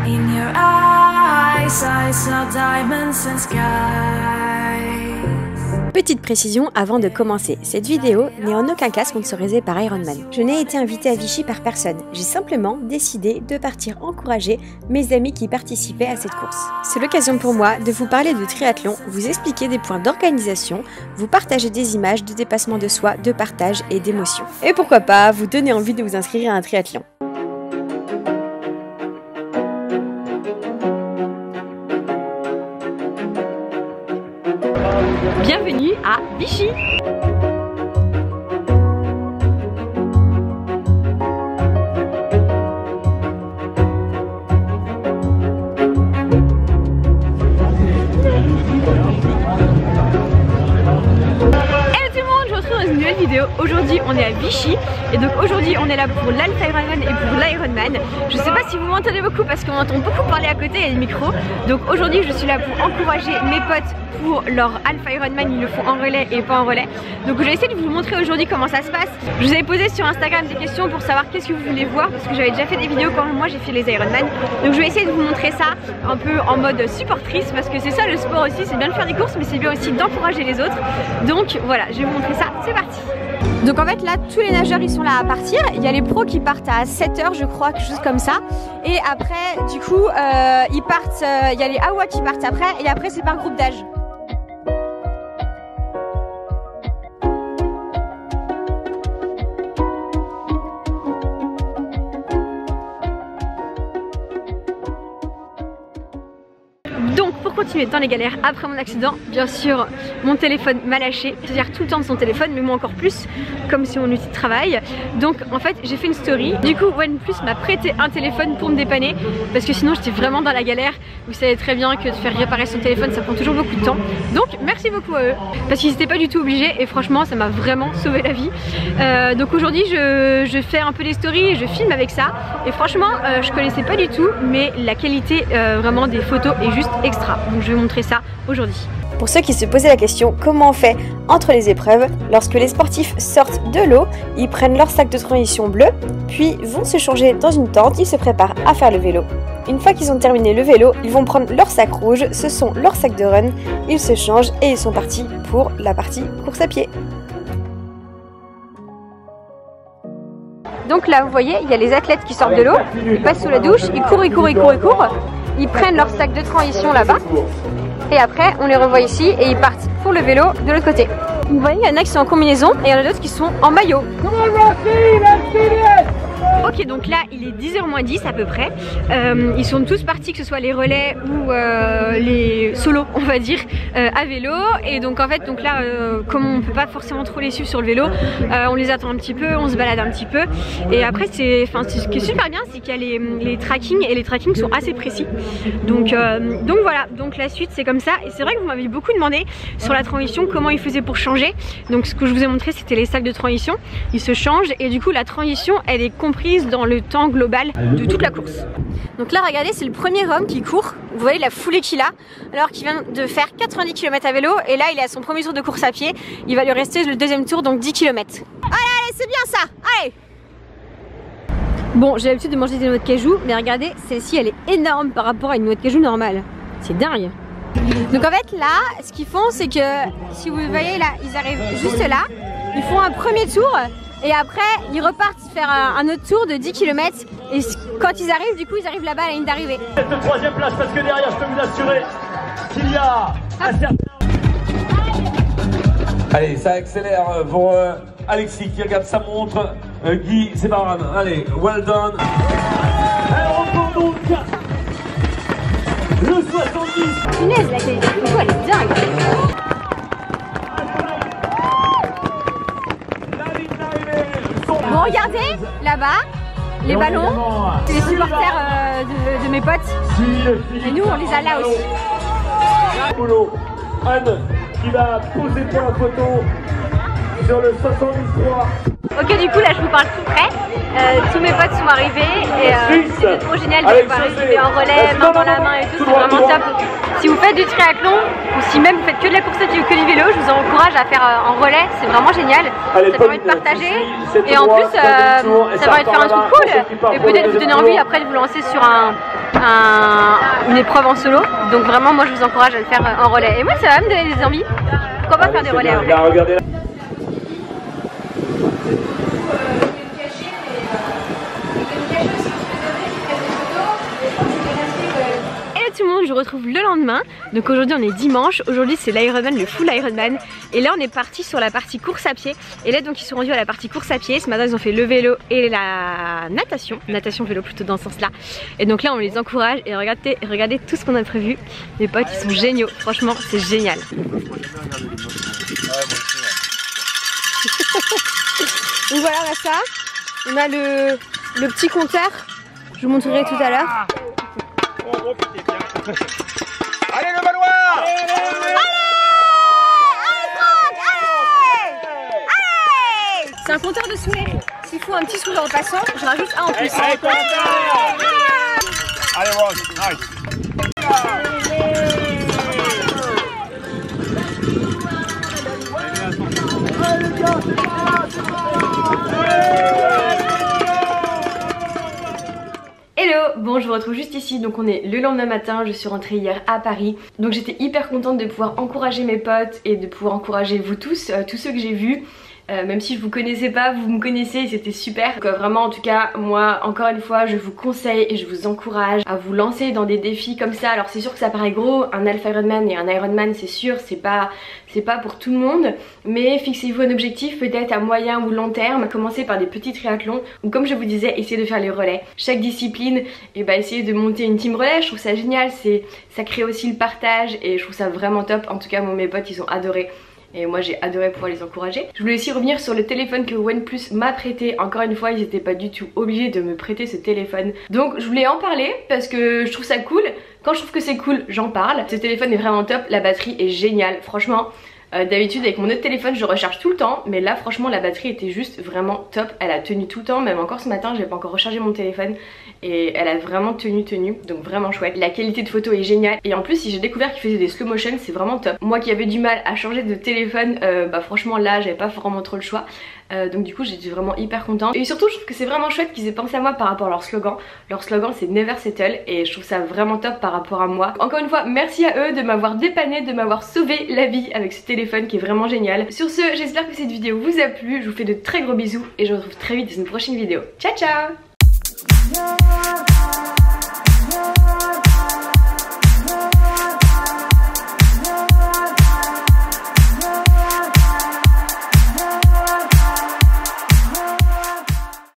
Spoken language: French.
In your eyes, I saw diamonds and skies. Petite précision avant de commencer, cette vidéo n'est en aucun cas sponsorisée par Ironman. Je n'ai été invitée à Vichy par personne, j'ai simplement décidé de partir encourager mes amis qui participaient à cette course. C'est l'occasion pour moi de vous parler de triathlon, vous expliquer des points d'organisation, vous partager des images de dépassement de soi, de partage et d'émotion. Et pourquoi pas vous donner envie de vous inscrire à un triathlon. Bienvenue à Vichy. Aujourd'hui on est à Vichy et donc aujourd'hui on est là pour l'Alpha Ironman et pour l'Ironman. Je sais pas si vous m'entendez beaucoup parce qu'on entend beaucoup parler à côté, il y a des micros. Donc aujourd'hui je suis là pour encourager mes potes pour leur Alpha Ironman, ils le font en relais et pas en relais. Donc je vais essayer de vous montrer aujourd'hui comment ça se passe. Je vous avais posé sur Instagram des questions pour savoir qu'est-ce que vous voulez voir parce que j'avais déjà fait des vidéos quand moi j'ai fait les Ironman. Donc je vais essayer de vous montrer ça un peu en mode supportrice parce que c'est ça le sport aussi, c'est bien de faire des courses mais c'est bien aussi d'encourager les autres. Donc voilà, je vais vous montrer ça, c'est parti. Donc en fait là tous les nageurs ils sont là à partir, il y a les pros qui partent à 7 h je crois, quelque chose comme ça. Et après du coup ils partent, il y a les AWA qui partent après et après c'est par groupe d'âge. Donc pour continuer dans les galères après mon accident, bien sûr mon téléphone m'a lâché, c'est-à-dire tout le temps de son téléphone, mais moi encore plus, comme c'est mon outil de travail. Donc en fait j'ai fait une story, du coup OnePlus m'a prêté un téléphone pour me dépanner, parce que sinon j'étais vraiment dans la galère. Vous savez très bien que de faire réparer son téléphone ça prend toujours beaucoup de temps. Donc merci beaucoup à eux, parce qu'ils n'étaient pas du tout obligés et franchement ça m'a vraiment sauvé la vie. Donc aujourd'hui je fais un peu des stories et je filme avec ça. Et franchement je connaissais pas du tout, mais la qualité vraiment des photos est juste extra. Donc je vais montrer ça aujourd'hui. Pour ceux qui se posaient la question comment on fait entre les épreuves, lorsque les sportifs sortent de l'eau, ils prennent leur sac de transition bleu, puis vont se changer dans une tente, ils se préparent à faire le vélo. Une fois qu'ils ont terminé le vélo, ils vont prendre leur sac rouge, ce sont leurs sacs de run, ils se changent et ils sont partis pour la partie course à pied. Donc là vous voyez, il y a les athlètes qui sortent de l'eau, ils passent sous la douche, ils courent, ils prennent leur sac de transition là-bas et après on les revoit ici et ils partent pour le vélo de l'autre côté. Vous voyez, il y en a qui sont en combinaison et il y en a d'autres qui sont en maillot. Ok, donc là il est 10h moins 10 à peu près. Ils sont tous partis, que ce soit les relais ou les solos on va dire, à vélo. Et donc en fait donc là comme on peut pas forcément trop les suivre sur le vélo, on les attend un petit peu, on se balade un petit peu. Et après ce qui est super bien c'est qu'il y a les trackings et les trackings sont assez précis. Donc voilà, donc la suite c'est comme ça. Et c'est vrai que vous m'avez beaucoup demandé sur la transition comment ils faisaient pour changer. Donc ce que je vous ai montré c'était les sacs de transition, ils se changent et du coup la transition elle est comprise dans le temps global de toute la course. Donc là regardez, c'est le premier homme qui court, vous voyez la foulée qu'il a alors qu'il vient de faire 90 km à vélo et là il est à son premier tour de course à pied, il va lui rester le deuxième tour donc 10 km. Allez, c'est bien ça, allez. Bon, j'ai l'habitude de manger des noix de cajou mais regardez, celle-ci elle est énorme par rapport à une noix de cajou normale, c'est dingue. Donc en fait là, ce qu'ils font c'est que, si vous voyez là, ils arrivent juste là, ils font un premier tour et après ils repartent faire un autre tour de 10 km et quand ils arrivent, du coup ils arrivent là-bas à la ligne d'arrivée. Cette troisième place parce que derrière je peux vous assurer qu'il y a un certain... Allez, ça accélère pour Alexis qui regarde sa montre, Guy, c'est pas grave, allez, well done. Elle reprend donc le 70. Punaise, la qualité de photo elle est dingue. Bon regardez, là-bas, les ballons, c'est les supporters de mes potes. Et nous on les a là aussi. Anne qui va poser pour la photo sur le 73. Ok, du coup là je vous parle tout près. Tous mes potes sont arrivés et c'était trop génial de pouvoir arriver en relais, main dans la main et tout, c'est vraiment top. Si vous faites du triathlon ou si même vous faites que de la course à pied ou que du vélo, je vous encourage à faire en relais, c'est vraiment génial. Ça permet de partager et en plus ça permet de faire un truc cool et peut-être vous donner envie après de vous lancer sur un une épreuve en solo. Donc vraiment moi je vous encourage à le faire en relais. Et moi ça va me donner des envies. Pourquoi pas faire des relais en relais. Regardez là. Tout le monde, je vous retrouve le lendemain. Donc aujourd'hui on est dimanche, aujourd'hui c'est l'Ironman, le full Ironman. Et là on est parti sur la partie course à pied. Et là donc ils sont rendus à la partie course à pied. Ce matin ils ont fait le vélo et la natation. Natation vélo plutôt dans ce sens là. Et donc là on les encourage et regardez tout ce qu'on a prévu. Les potes ils sont géniaux, franchement c'est génial. Donc voilà on a ça. On a le petit compteur. Je vous montrerai tout à l'heure. Allez le Valois! Allez! C'est un compteur de sourire. S'il faut un petit sourire en passant, je rajoute un en plus. Allez Rose, nice! Hello, bon je vous retrouve juste ici, donc on est le lendemain matin, je suis rentrée hier à Paris. Donc j'étais hyper contente de pouvoir encourager mes potes et de pouvoir encourager vous tous, tous ceux que j'ai vus. Même si je vous connaissais pas, vous me connaissez et c'était super. Donc vraiment en tout cas moi encore une fois je vous conseille et je vous encourage à vous lancer dans des défis comme ça. Alors c'est sûr que ça paraît gros, un Alpha Ironman et un Ironman c'est sûr, c'est pas pour tout le monde. Mais fixez-vous un objectif peut-être à moyen ou long terme. Commencez par des petits triathlons ou comme je vous disais essayez de faire les relais. Chaque discipline et bah essayez de monter une team relais, je trouve ça génial, ça crée aussi le partage et je trouve ça vraiment top. En tout cas moi mes potes ils ont adoré. Et moi j'ai adoré pouvoir les encourager. Je voulais aussi revenir sur le téléphone que OnePlus m'a prêté. Encore une fois ils n'étaient pas du tout obligés de me prêter ce téléphone. Donc je voulais en parler parce que je trouve ça cool. Quand je trouve que c'est cool j'en parle. Ce téléphone est vraiment top, la batterie est géniale. Franchement d'habitude avec mon autre téléphone je recharge tout le temps. Mais là franchement la batterie était juste vraiment top. Elle a tenu tout le temps, même encore ce matin j'ai pas encore rechargé mon téléphone. Et elle a vraiment tenu, donc vraiment chouette. La qualité de photo est géniale. Et en plus si j'ai découvert qu'il faisait des slow motion c'est vraiment top. Moi qui avais du mal à changer de téléphone, bah franchement là j'avais pas vraiment trop le choix. Donc du coup j'étais vraiment hyper contente. Et surtout je trouve que c'est vraiment chouette qu'ils aient pensé à moi par rapport à leur slogan. Leur slogan c'est Never Settle et je trouve ça vraiment top par rapport à moi. Encore une fois merci à eux de m'avoir dépanné, de m'avoir sauvé la vie avec ce téléphone qui est vraiment génial. Sur ce j'espère que cette vidéo vous a plu. Je vous fais de très gros bisous et je vous retrouve très vite dans une prochaine vidéo. Ciao ciao.